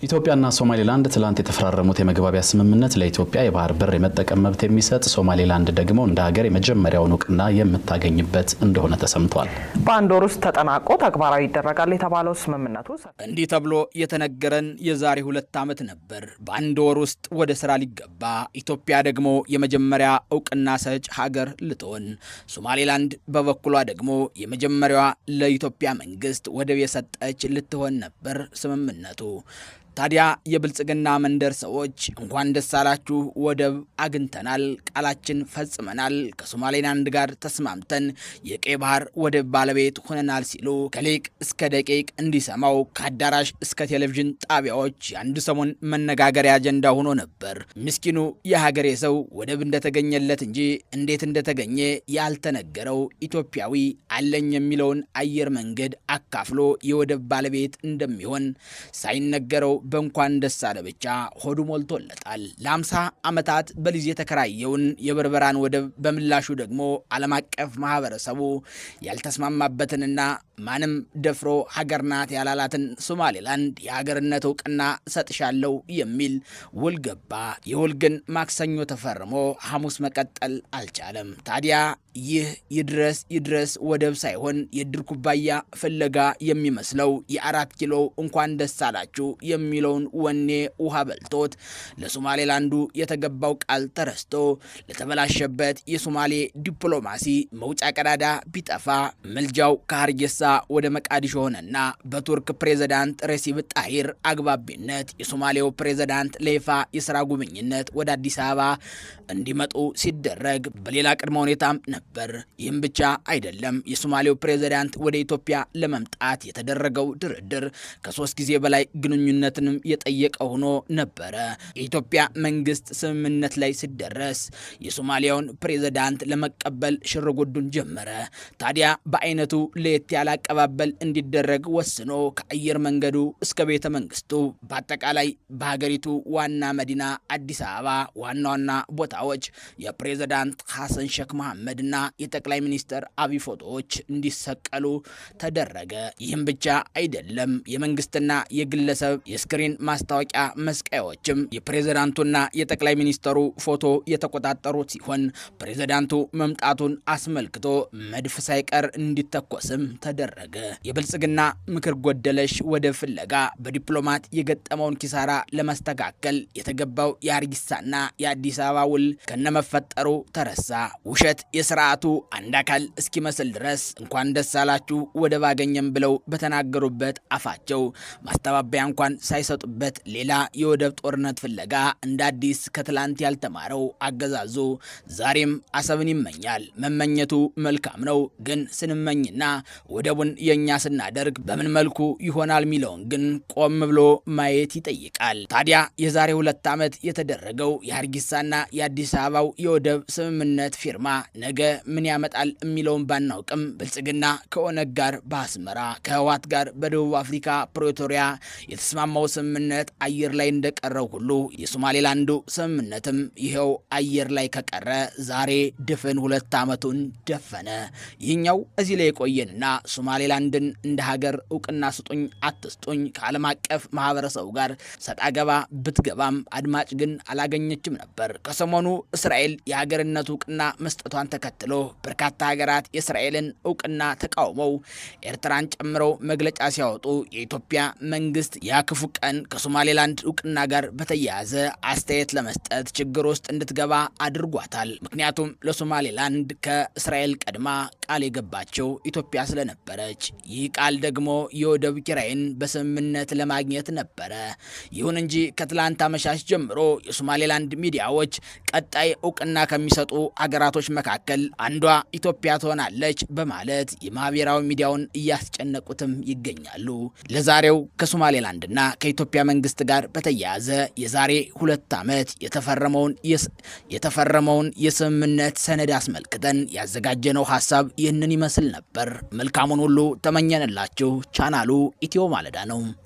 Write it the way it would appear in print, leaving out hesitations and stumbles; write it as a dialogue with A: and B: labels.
A: ኢትዮጵያና ሶማሌላንድ ትላንት የተፈራረሙት የመግባቢያ ስምምነት ለኢትዮጵያ የባህር በር የመጠቀም መብት የሚሰጥ ሶማሌላንድ ደግሞ እንደ ሀገር የመጀመሪያውን ዕውቅና የምታገኝበት እንደሆነ ተሰምቷል።
B: በአንድ ወር ውስጥ ተጠናቆ ተግባራዊ ይደረጋል የተባለው ስምምነቱ
C: እንዲህ ተብሎ የተነገረን የዛሬ 2 ዓመት ነበር። በአንድ ወር ውስጥ ወደ ስራ ሊገባ ኢትዮጵያ ደግሞ የመጀመሪያ ዕውቅና ሰጭ ሀገር ልትሆን፣ ሶማሌላንድ በበኩሏ ደግሞ የመጀመሪያዋ ለኢትዮጵያ መንግስት ወደብ የሰጠች ልትሆን ነበር ስምምነቱ። ታዲያ የብልጽግና መንደር ሰዎች እንኳን ደስ አላችሁ ወደብ አግኝተናል፣ ቃላችን ፈጽመናል፣ ከሶማሌላንድ ጋር ተስማምተን የቀይ ባህር ወደብ ባለቤት ሆነናል ሲሉ ከሊቅ እስከ ደቂቅ እንዲሰማው ከአዳራሽ እስከ ቴሌቪዥን ጣቢያዎች የአንድ ሰሞን መነጋገሪያ አጀንዳ ሆኖ ነበር። ምስኪኑ የሀገሬ ሰው ወደብ እንደተገኘለት እንጂ እንዴት እንደተገኘ ያልተነገረው ኢትዮጵያዊ አለኝ የሚለውን አየር መንገድ አካፍሎ የወደብ ባለቤት እንደሚሆን ሳይነገረው በእንኳን ደስ አለ ብቻ ሆዱ ሞልቶለታል። ለ50 ዓመታት በሊዝ የተከራየውን የበርበራን ወደብ በምላሹ ደግሞ ዓለም አቀፍ ማህበረሰቡ ያልተስማማበትንና ማንም ደፍሮ ሀገር ናት ያላላትን ሶማሌላንድ የሀገርነት ዕውቅና ሰጥሻለሁ የሚል ውል ገባ። የውል ግን ማክሰኞ ተፈርሞ ሐሙስ መቀጠል አልቻለም። ታዲያ ይህ ይድረስ ወደብ ሳይሆን የድር ኩባያ ፍለጋ የሚመስለው የ4 ኪሎ እንኳን ደስ አላችሁ የሚለውን ወኔ ውሃ በልቶት ለሶማሌላንዱ የተገባው ቃል ተረስቶ ለተበላሸበት የሶማሌ ዲፕሎማሲ መውጫ ቀዳዳ ቢጠፋ መልጃው ከሀርጌሳ ወደ መቃዲሾ ሆነና በቱርክ ፕሬዝዳንት ሬሲፕ ጣሂር አግባቢነት የሶማሌው ፕሬዝዳንት ለይፋ የሥራ ጉብኝነት ወደ አዲስ አበባ እንዲመጡ ሲደረግ በሌላ ቅድመ ሁኔታም ነበር። ይህም ብቻ አይደለም። የሶማሌው ፕሬዝዳንት ወደ ኢትዮጵያ ለመምጣት የተደረገው ድርድር ከ3 ጊዜ በላይ ግንኙነትንም የጠየቀ ሆኖ ነበረ። የኢትዮጵያ መንግስት ስምምነት ላይ ሲደረስ የሶማሊያውን ፕሬዝዳንት ለመቀበል ሽርጉዱን ጀመረ። ታዲያ በአይነቱ ለየት ያለ አቀባበል እንዲደረግ ወስኖ ከአየር መንገዱ እስከ ቤተ መንግስቱ በአጠቃላይ በሀገሪቱ ዋና መዲና አዲስ አበባ ዋና ቦታዎች የፕሬዝዳንት ሐሰን ሼክ መሐመድና የጠቅላይ ሚኒስትር አብይ ፎቶዎች እንዲሰቀሉ ተደረገ። ይህም ብቻ አይደለም። የመንግስትና የግለሰብ የስክሪን ማስታወቂያ መስቀያዎችም የፕሬዝዳንቱና የጠቅላይ ሚኒስትሩ ፎቶ የተቆጣጠሩት ሲሆን ፕሬዝዳንቱ መምጣቱን አስመልክቶ መድፍ ሳይቀር እንዲተኮስም ተደረገ። የብልጽግና ምክር ጎደለሽ ወደብ ፍለጋ በዲፕሎማት የገጠመውን ኪሳራ ለማስተካከል የተገባው የሀርጌሳና የአዲስ አበባ ውል ከነመፈጠሩ ተረሳ። ውሸት የስርዓቱ አንድ አካል እስኪመስል ድረስ እንኳን ደስ አላችሁ ወደብ አገኘም ብለው በተናገሩበት አፋቸው ማስተባበያ እንኳን ሳይሰጡበት ሌላ የወደብ ጦርነት ፍለጋ እንደ አዲስ ከትላንት ያልተማረው አገዛዙ ዛሬም አሰብን ይመኛል። መመኘቱ መልካም ነው፣ ግን ስንመኝና ወደቡን የኛ ስናደርግ በምን መልኩ ይሆናል ሚለውን ግን ቆም ብሎ ማየት ይጠይቃል። ታዲያ የዛሬ 2 ዓመት የተደረገው የሀርጌሳና የአዲስ አበባው የወደብ ስምምነት ፊርማ ነገ ምን ያመጣል የሚለውን ባናውቅም ብልጽግና ከኦነግ ጋር በአስመራ ከህወሓት ጋር በደቡብ አፍሪካ ፕሪቶሪያ የተስማማው ስምምነት አየር ላይ እንደቀረው ሁሉ የሶማሌላንዱ ስምምነትም ይሄው አየር ላይ ከቀረ ዛሬ ድፍን 2 ዓመቱን ደፈነ። ይህኛው እዚህ ላይ የቆየንና ሶማሌላንድን እንደ ሀገር ዕውቅና ስጡኝ አትስጡኝ ከዓለም አቀፍ ማህበረሰቡ ጋር ሰጣገባ ብትገባም አድማጭ ግን አላገኘችም ነበር። ከሰሞኑ እስራኤል የሀገርነት ዕውቅና መስጠቷን ተከትሎ በርካታ ሀገራት የእስራኤልን ዕውቅና ተቃውመው ኤርትራን ጨምረው መግለጫ ሲያወጡ የኢትዮጵያ መንግስት ያክፉ ቀን ከሶማሌላንድ ዕውቅና ጋር በተያያዘ አስተያየት ለመስጠት ችግር ውስጥ እንድትገባ አድርጓታል። ምክንያቱም ለሶማሌላንድ ከእስራኤል ቀድማ ቃል የገባቸው ኢትዮጵያ ስለነበረች፣ ይህ ቃል ደግሞ የወደብ ኪራይን በስምምነት ለማግኘት ነበረ። ይሁን እንጂ ከትላንት አመሻሽ ጀምሮ የሶማሌላንድ ሚዲያዎች ቀጣይ ዕውቅና ከሚሰጡ አገራቶች መካከል አንዷ ኢትዮጵያ ትሆናለች በማለት የማህበራዊ ሚዲያውን እያስጨነቁትም ይገኛሉ። ለዛሬው ከሶማሌላንድና ከኢትዮጵያ መንግስት ጋር በተያያዘ የዛሬ 2 ዓመት የተፈረመውን የስምምነት ሰነድ አስመልክተን ያዘጋጀነው ሐሳብ ይህንን ይመስል ነበር። መልካሙን ሁሉ ተመኘንላችሁ። ቻናሉ ኢትዮ ማለዳ ነው።